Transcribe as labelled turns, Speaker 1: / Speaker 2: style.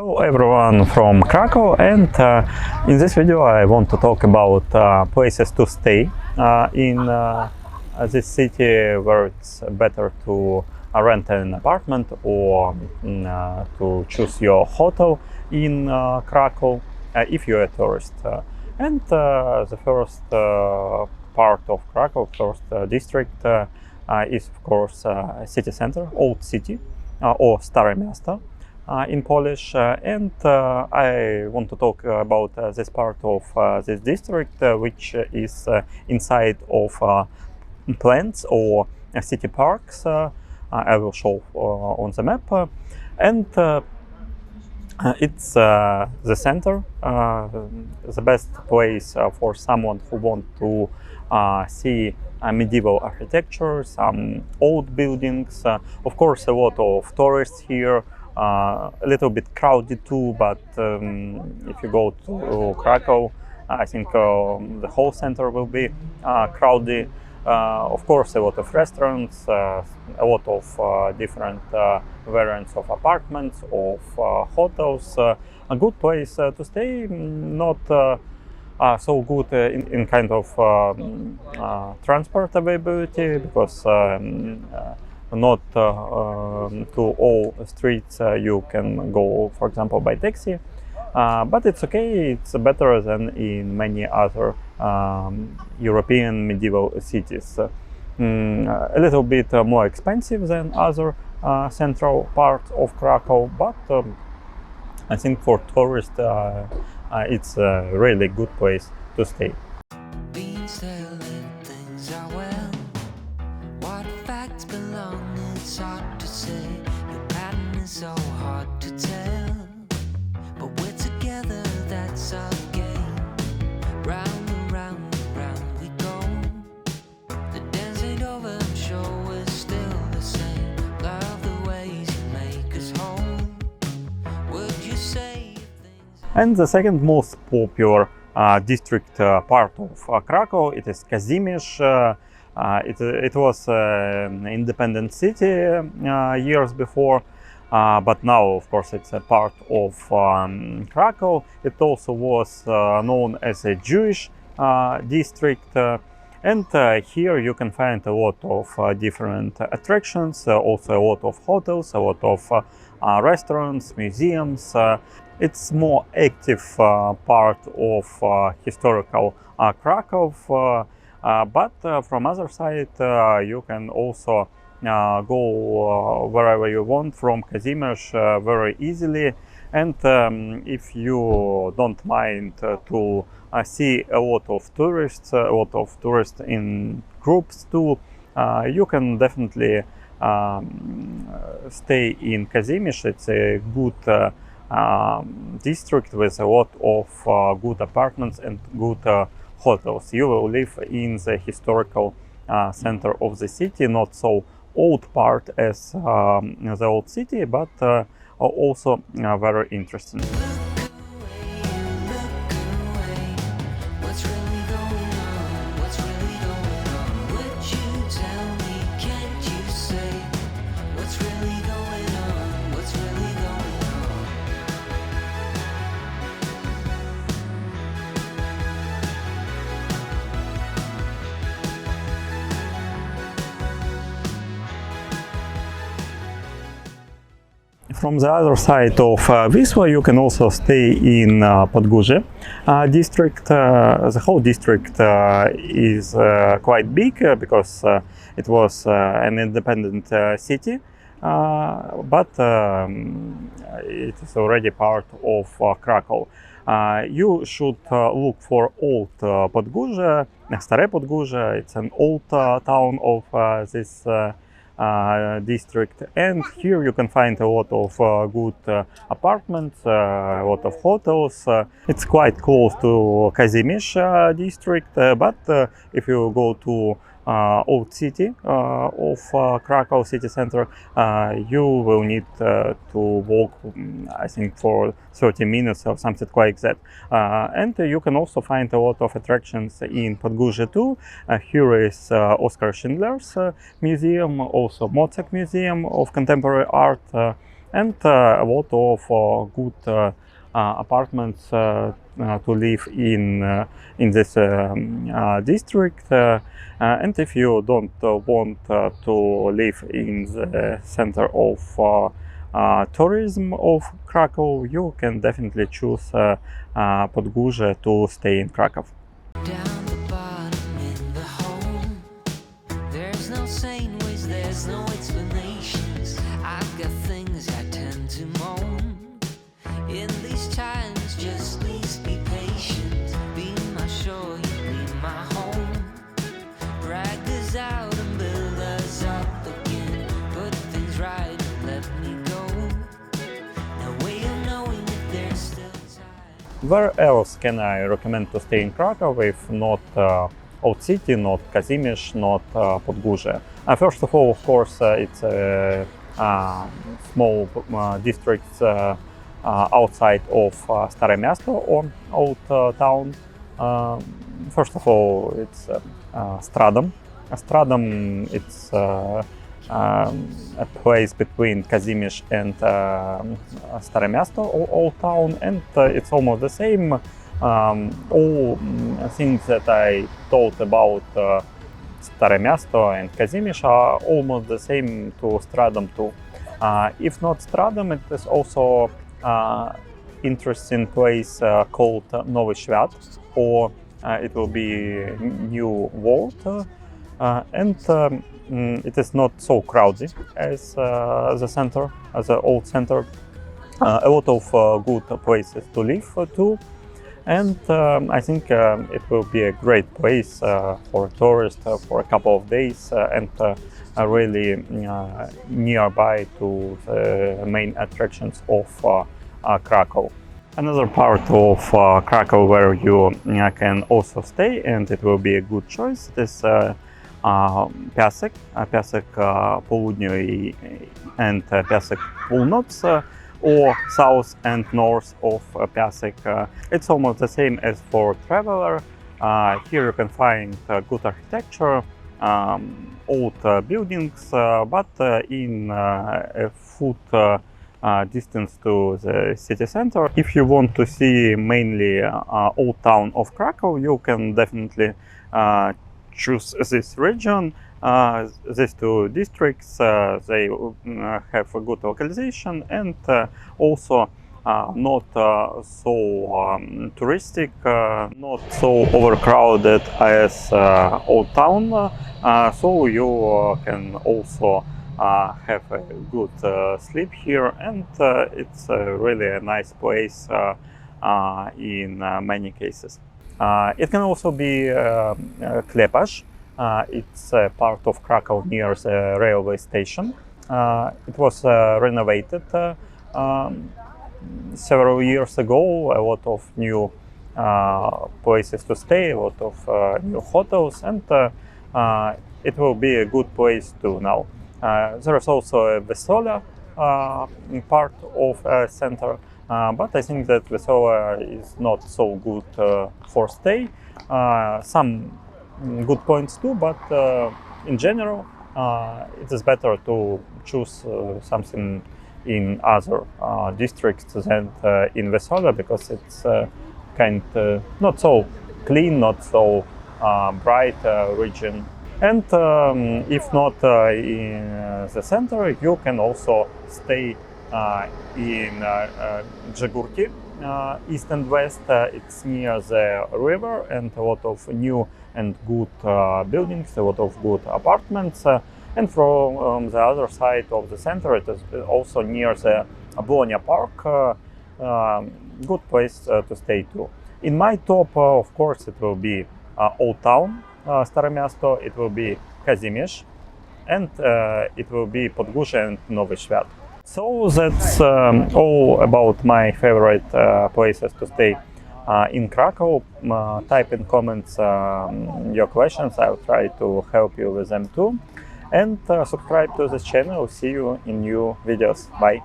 Speaker 1: Hello everyone from Krakow, and in this video I want to talk about places to stay in this city, where it's better to rent an apartment or to choose your hotel in Krakow if you're a tourist. And the first part of Krakow, first district, is of course city center, Old City, or Stare Miasto in Polish, and I want to talk about this part of this district, which is inside of plants or city parks. I will show on the map, and it's the center, the best place for someone who wants to see medieval architecture, some old buildings. Of course, a lot of tourists here. A little bit crowded too, but if you go to Krakow, I think the whole center will be crowded. Of course, a lot of restaurants, a lot of different variants of apartments, of hotels. A good place to stay, not so good in kind of transport availability, because not to all streets you can go, for example, by taxi, but it's okay. It's better than in many other European medieval cities. A little bit more expensive than other central parts of Krakow, but I think for tourists it's a really good place to stay.
Speaker 2: So hard to tell, but we're together, that's our game. Round and round and round we go. The dance ain't over, I'm sure we're still the same. Love the ways you make us whole. Would you say things...
Speaker 1: And the second most popular district part of Krakow, it is Kazimierz. It was an independent city years before. But now, of course, it's a part of Krakow. It also was known as a Jewish district, and here you can find a lot of different attractions, also a lot of hotels, a lot of restaurants, museums. It's more active part of historical Krakow, but from other side you can also go wherever you want from Kazimierz very easily. And if you don't mind to see a lot of tourists in groups too, you can definitely stay in Kazimierz. It's a good district with a lot of good apartments and good hotels. You will live in the historical center of the city, not so old part as the old city, but also very interesting. From the other side of Wisła, you can also stay in Padguja district. The whole district is quite big because it was an independent city, but it is already part of Krakow. You should look for Old Padguja, Stare Padguja. It's an old town of this district, and here you can find a lot of good apartments, a lot of hotels. It's quite close to Kazimierz district, but if you go to Old City of Krakow city center, you will need to walk, I think, for 30 minutes or something like that. And you can also find a lot of attractions in Padguja too. Here is Oskar Schindler's museum, also Mozart Museum of Contemporary Art. and a lot of good apartments to live in this district. And if you don't want to live in the center of tourism of Krakow, you can definitely choose Podguja to stay in Krakow.
Speaker 2: Down the bottom in the home, there's no sane ways, there's no explanations. I've got things I tend to moan. In these times, just please be patient. Be my shore, you be my home. Drag us out and build us up again. Put things right, let me go. No way of knowing if there's still time.
Speaker 1: Where else can I recommend to stay in Krakow if not Old City, not Kazimierz, not Podguja? First of all, of course, it's a small districts outside of Stare Miasto or Old Town. First of all, it's Stradom. Stradom, it's a place between Kazimierz and Stare Miasto, Old Town, and it's almost the same. All things that I told about Stare Miasto and Kazimierz are almost the same to Stradom too. If not Stradom, it is also interesting place called Nowy Świat, or it will be New World, and it is not so crowded as the center, as the old center. A lot of good places to live too, and I think it will be a great place for tourists for a couple of days and really nearby to the main attractions of Krakow. Another part of Krakow where you can also stay, and it will be a good choice, is Piasek, Piasek Południowy and Piasek Północ, or south and north of Piasek. It's almost the same as for traveler. Here you can find good architecture, old buildings, but in a foot distance to the city center. If you want to see mainly old town of Krakow, you can definitely choose this region. These two districts, they have a good localization and also not so touristic, not so overcrowded as Old Town. So you can also have a good sleep here, and it's really a nice place in many cases. It can also be Klepasz. It's part of Krakow near the railway station. It was renovated several years ago. A lot of new places to stay, a lot of new hotels, and it will be a good place to now. There is also a Vesola part of center, but I think that Vesola is not so good for stay. Some good points too, but in general, it is better to choose something in other districts than in Vesola, because it's kind of not so clean, not so bright region. And if not in the center, you can also stay in Jagurki, east and west. It's near the river, and a lot of new and good buildings, a lot of good apartments. And from the other side of the center, it is also near the Bologna Park. Good place to stay too. In my top, of course, it will be Old Town, Stare Miasto, it will be Kazimierz, and it will be Podguja and Nowy Świat. So that's all about my favorite places to stay in Krakow. Type in comments your questions, I'll try to help you with them too. And subscribe to this channel. See you in new videos. Bye.